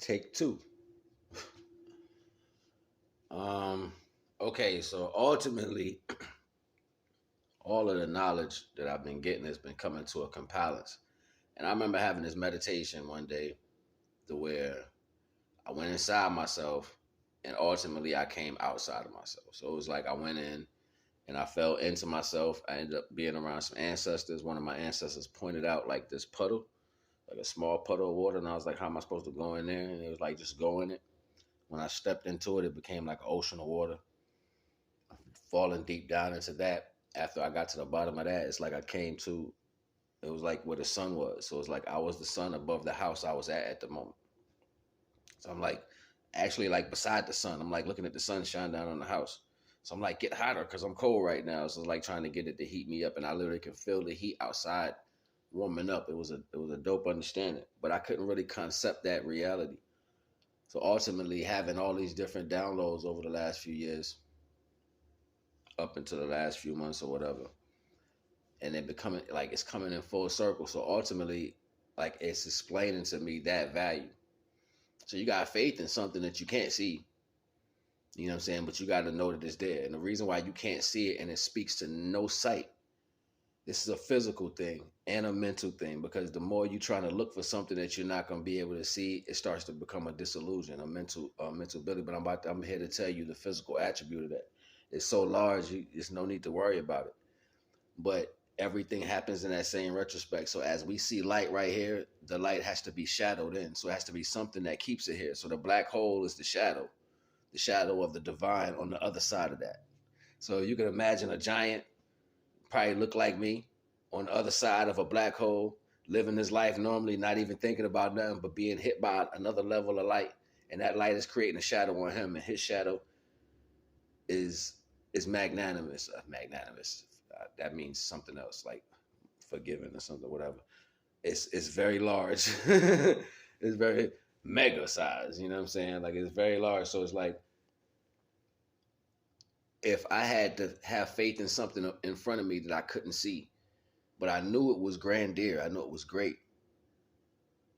Take two. Okay, so ultimately, all of the knowledge that I've been getting has been coming to a compliance. And I remember having this meditation one day to where I went inside myself and ultimately I came outside of myself. So it was like I went in and I fell into myself. I ended up being around some ancestors. One of my ancestors pointed out like this puddle, like a small puddle of water. And I was like, how am I supposed to go in there? And it was like, just go in it. When I stepped into it, it became like an ocean of water. Falling deep down into that. After I got to the bottom of that, it's like I came to, it was like where the sun was. So it's like I was the sun above the house I was at the moment. So I'm like, actually like beside the sun. I'm like looking at the sun shine down on the house. So I'm like, get hotter because I'm cold right now. So it's like trying to get it to heat me up. And I literally can feel the heat outside warming up. It was a dope understanding. But I couldn't really concept that reality. So ultimately having all these different downloads over the last few years, up into the last few months or whatever, and then becoming like it's coming in full circle. So ultimately, like it's explaining to me that value. So you got faith in something that you can't see, you know what I'm saying? But you got to know that it's there. And the reason why you can't see it and it speaks to no sight, this is a physical thing and a mental thing, because the more you're trying to look for something that you're not going to be able to see, it starts to become a disillusion, a mental ability. But I'm here to tell you the physical attribute of that. It's so large, there's no need to worry about it. But everything happens in that same retrospect. So as we see light right here, the light has to be shadowed in. So it has to be something that keeps it here. So the black hole is the shadow of the divine on the other side of that. So you can imagine a giant, probably look like me, on the other side of a black hole, living his life normally, not even thinking about nothing, but being hit by another level of light. And that light is creating a shadow on him, and his shadow is magnanimous. Magnanimous. That means something else, like forgiving or something, whatever. It's very large. It's very mega size. You know what I'm saying? Like it's very large. So it's like if I had to have faith in something in front of me that I couldn't see, but I knew it was grandeur. I knew it was great,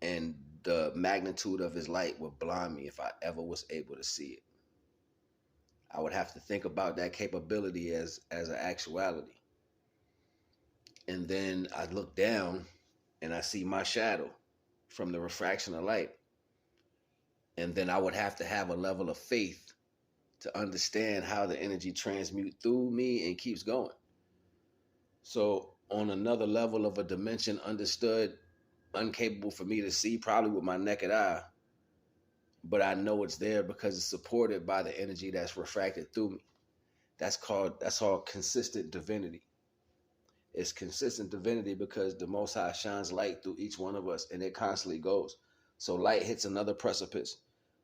and the magnitude of his light would blind me if I ever was able to see it. I would have to think about that capability as an actuality. And then I look down and I see my shadow from the refraction of light. And then I would have to have a level of faith to understand how the energy transmutes through me and keeps going. So on another level of a dimension understood, incapable for me to see probably with my naked eye, but I know it's there because it's supported by the energy that's refracted through me. That's called consistent divinity. It's consistent divinity because the Most High shines light through each one of us, and it constantly goes. So light hits another precipice.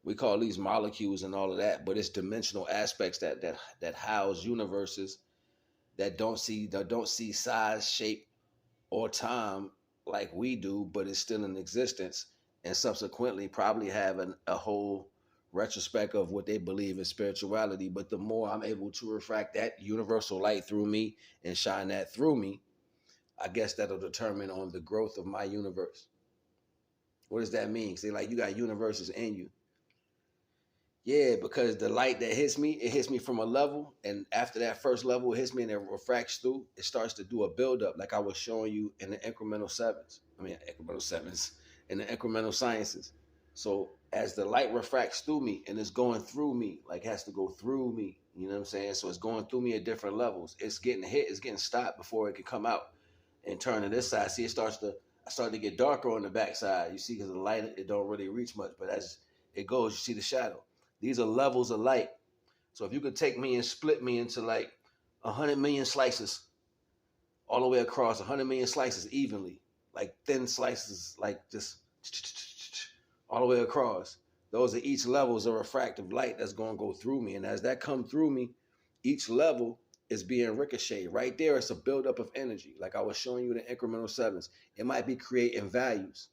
We call these molecules and all of that, but it's dimensional aspects that house universes that don't see size, shape, or time like we do, but it's still in existence, and subsequently probably have a whole retrospect of what they believe in spirituality. But the more I'm able to refract that universal light through me and shine that through me, I guess that'll determine on the growth of my universe. What does that mean? Say like you got universes in you. Yeah, because the light that hits me, it hits me from a level, and after that first level, it hits me and it refracts through. It starts to do a buildup, like I was showing you in the incremental sevens. Incremental sevens, in the incremental sciences. So as the light refracts through me and it's going through me, like it has to go through me. You know what I'm saying? So it's going through me at different levels. It's getting hit, it's getting stopped before it can come out and turn to this side. See, I start to get darker on the backside. You see, because the light it don't really reach much, but as it goes, you see the shadow. These are levels of light. So if you could take me and split me into like 100 million slices all the way across, 100 million slices evenly, like thin slices, like just all the way across. Those are each levels of refractive light that's going to go through me. And as that come through me, each level is being ricocheted. Right there, it's a buildup of energy. Like I was showing you the incremental sevens. It might be creating values.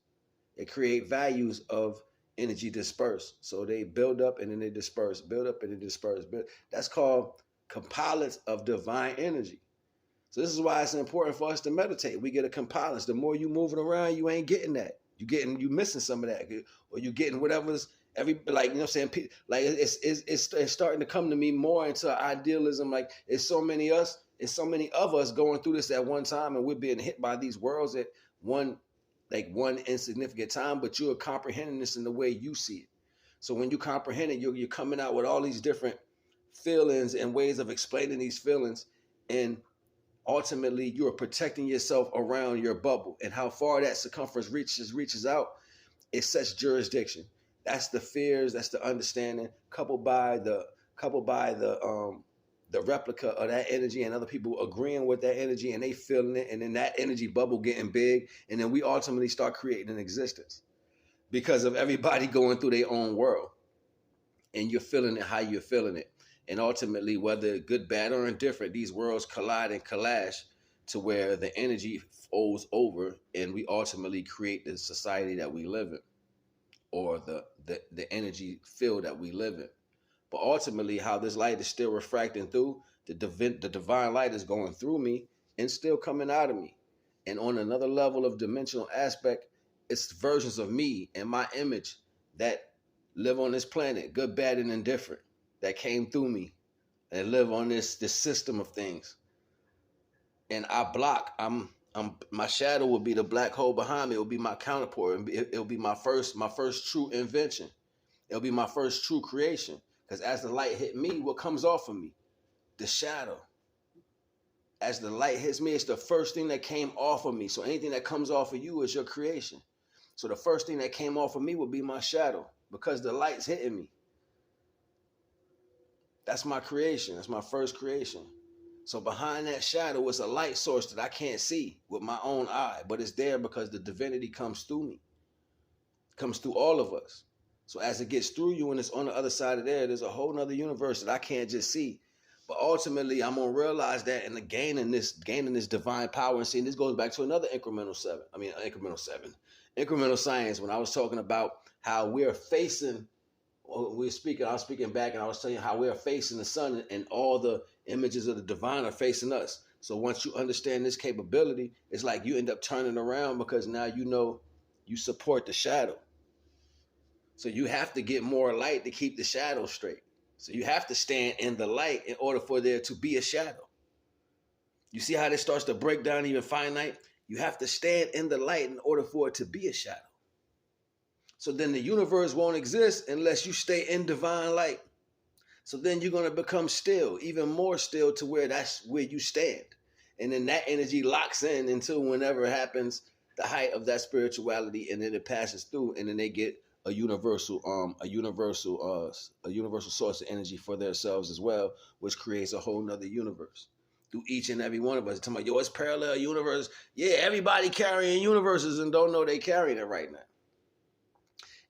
It create values of energy dispersed. So they build up and then they disperse, build up and then disperse. That's called compilance of divine energy. So this is why it's important for us to meditate. We get a compilance. The more you moving around, you ain't getting that. You missing some of that, or you getting whatever's Like, you know what I'm saying, like it's starting to come to me more into idealism. Like it's so many of us going through this at one time, and we're being hit by these worlds at one one insignificant time, but you're comprehending this in the way you see it. So when you comprehend it, you're coming out with all these different feelings and ways of explaining these feelings, and ultimately you are protecting yourself around your bubble, and how far that circumference reaches out, it sets jurisdiction. That's the fears, that's the understanding, coupled by the replica of that energy, and other people agreeing with that energy, and they feeling it, and then that energy bubble getting big, and then we ultimately start creating an existence because of everybody going through their own world, and you're feeling it how you're feeling it. And ultimately, whether good, bad, or indifferent, these worlds collide and clash to where the energy flows over, and we ultimately create the society that we live in, or the energy field that we live in. But ultimately, how this light is still refracting through, the divine light is going through me and still coming out of me. And on another level of dimensional aspect, it's versions of me and my image that live on this planet, good, bad, and indifferent, that came through me and live on this system of things. And my shadow will be the black hole behind me. It will be my counterpart. It'll be my first true invention. It'll be my first true creation. Because as the light hit me, what comes off of me? The shadow. As the light hits me, it's the first thing that came off of me. So anything that comes off of you is your creation. So the first thing that came off of me would be my shadow, because the light's hitting me. That's my creation. That's my first creation. So behind that shadow is a light source that I can't see with my own eye, but it's there because the divinity comes through me, comes through all of us. So as it gets through you and it's on the other side of there's a whole nother universe that I can't just see. But ultimately, I'm gonna realize that, and gaining this divine power, and seeing this goes back to another incremental science. When I was talking about how we're facing, I was speaking back, and I was telling you how we're facing the sun, and all the images of the divine are facing us. So once you understand this capability, it's like you end up turning around, because now you know you support the shadow. So you have to get more light to keep the shadow straight. So you have to stand in the light in order for there to be a shadow. You see how this starts to break down even finite? You have to stand in the light in order for it to be a shadow. So then the universe won't exist unless you stay in divine light. So then you're going to become still, even more still, to where that's where you stand. And then that energy locks in until whenever it happens, the height of that spirituality, and then it passes through, and then they get a universal source of energy for themselves as well, which creates a whole nother universe through each and every one of us. Talking about, yo, it's parallel universe. Yeah, everybody carrying universes and don't know they carrying it right now.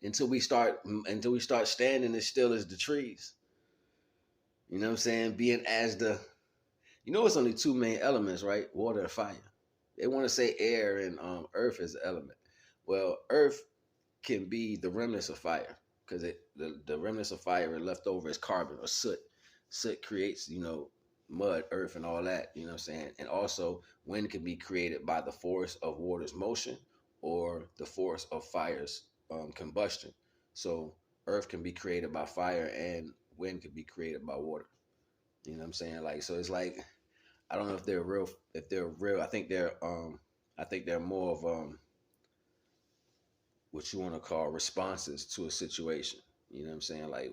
Until we start standing as still as the trees. You know what I'm saying? Being as it's only two main elements, right? Water and fire. They want to say air and earth is an element. Well, earth can be the remnants of fire, because the remnants of fire are left over as carbon or soot. Soot creates, mud, earth, and all that, you know what I'm saying? And also, wind can be created by the force of water's motion or the force of fire's combustion. So earth can be created by fire, and wind can be created by water. You know what I'm saying? Like, so it's like, I don't know if they're real. I think they're more of what you want to call responses to a situation. You know what I'm saying? Like,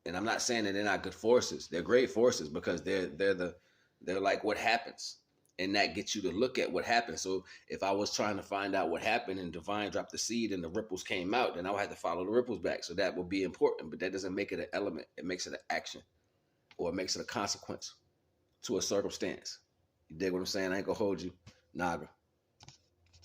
and I'm not saying that they're not good forces. They're great forces, because they're like what happens, and that gets you to look at what happens. So if I was trying to find out what happened and divine dropped the seed and the ripples came out, then I would have to follow the ripples back. So that would be important, but that doesn't make it an element. It makes it an action, or it makes it a consequence to a circumstance. You dig what I'm saying? I ain't gonna hold you. Naga.